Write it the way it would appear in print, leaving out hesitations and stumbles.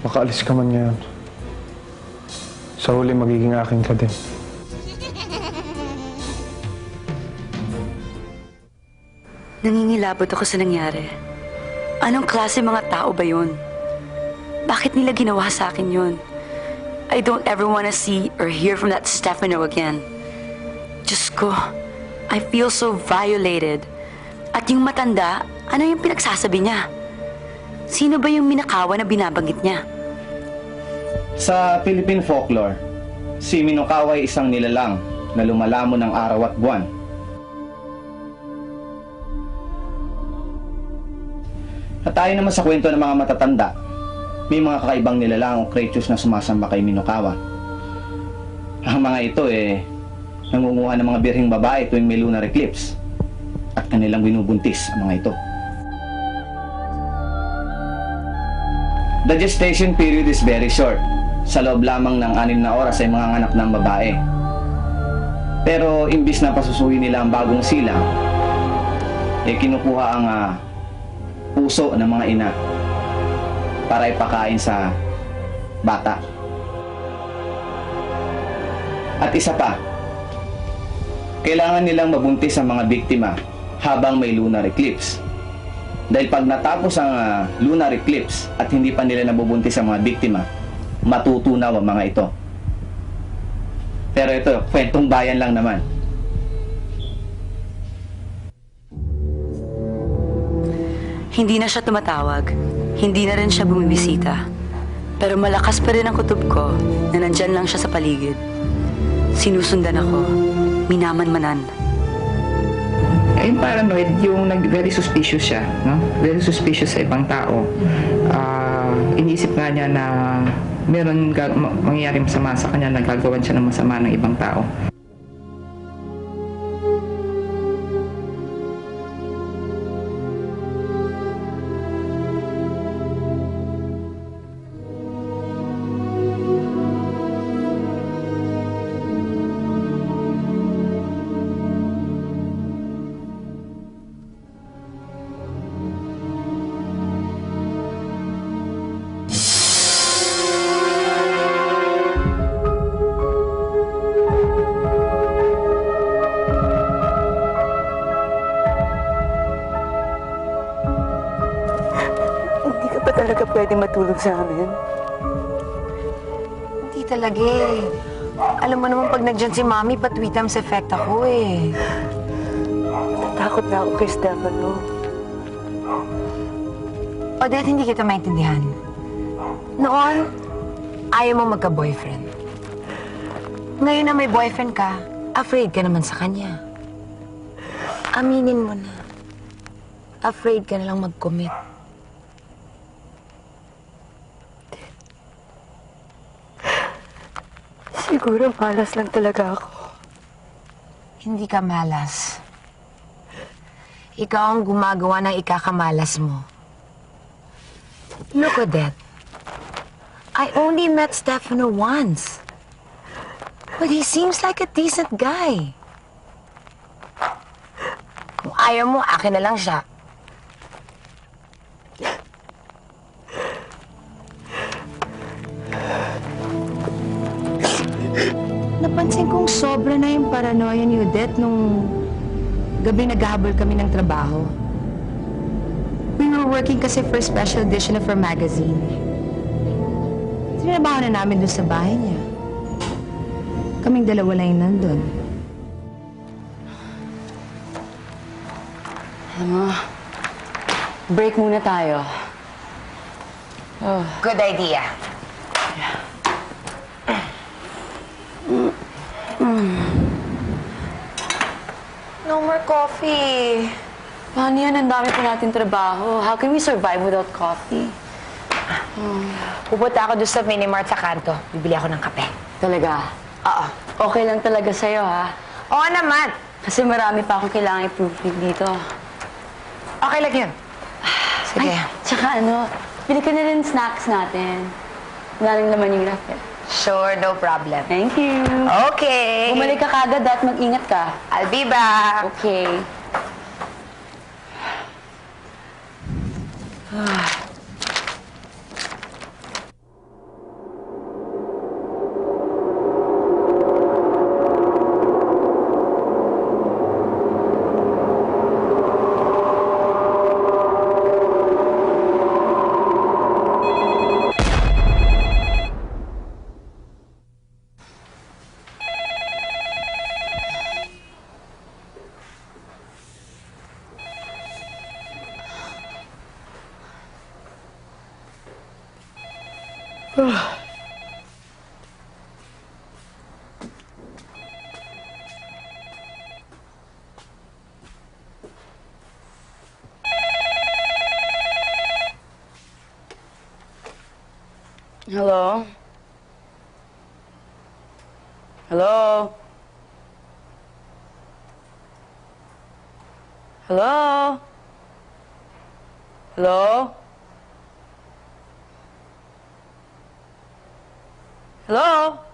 Makaalis ka man ngayon. Sa huli, magiging akin ka din. Nangingilabot ako sa nangyari. Anong klase mga tao ba yun? Bakit nila ginawa sa akin yun? I don't ever wanna see or hear from that Stefano again. Diyos ko, I feel so violated. At yung matanda, ano yung pinagsasabi niya? Sino ba yung minakawa na binabanggit niya? Sa Philippine folklore, si Minokawa ay isang nilalang na lumalamon ng araw at buwan. At tayo naman sa kwento ng mga matatanda, may mga kakaibang nilalang o creatures na sumasamba kay Minokawa. Ang mga ito nangunguha ng mga birhing babae tuwing may lunar eclipse at kanilang binubuntis ang mga ito. The gestation period is very short. Sa loob lamang ng 6 na oras ay manganganak ng babae. Pero imbis na pasusuhin nila ang bagong silang, kinukuha ang puso ng mga ina para ipakain sa bata. At isa pa, kailangan nilang mabuntis ang mga biktima habang may lunar eclipse. Dahil pag natapos ang lunar eclipse at hindi pa nila nabubuntis ang mga biktima, matutunaw ang mga ito. Pero ito, kwentong bayan lang naman. Hindi na siya tumatawag. Hindi na rin siya bumibisita. Pero malakas pa rin ang kutob ko na nandyan lang siya sa paligid. Sinusundan ako. Minaman-manan. Yung paranoid, yung very suspicious siya, no? Very suspicious sa ibang tao. Iniisip nga niya na meron mangyayaring masama sa kanya, nagagawan siya ng masama ng ibang tao. Talaga pwede matulog sa amin? Hindi talaga eh. Alam mo naman pag nandyan si Mami, patwitams effect ako eh. Natakot na ako kay Stefano. Odette, hindi kita maintindihan. Noon, ayaw mo magka-boyfriend. Ngayon na may boyfriend ka, afraid ka naman sa kanya. Aminin mo na. Afraid ka na lang mag-commit. Siguro malas lang talaga ako. Hindi ka malas. Ikaw ang gumagawa ng ikakamalas mo. Look, Odette. I only met Stefano once. But he seems like a decent guy. Kung ayaw mo, akin na lang siya. Napansin kong sobra na yung paranoia ni Odette nung gabi naghahabol kami ng trabaho. We were working kasi for a special edition of our magazine. Trinabaho na namin doon sa bahay niya. Kaming dalawa lang yung nandun. Alam mo, break muna tayo. Good idea. No more coffee. Paano yan? Ang dami pa natin trabaho. How can we survive without coffee? Pupunta ako doon sa Minimart sa kanto. Bibili ako ng kape. Talaga? Oo. Okay lang talaga sa'yo, ha? Oo naman. Kasi marami pa akong kailangan i-proofread dito. Okay lang yun. Sige. Ay, tsaka bili ka na rin snacks natin. Wala rin laman yung ref, eh. Sure, no problem. Thank you. Okay. Bumalik ka kagad at mag-ingat ka. I'll be back. Okay. Hello? Hello? Hello? Hello? Hello?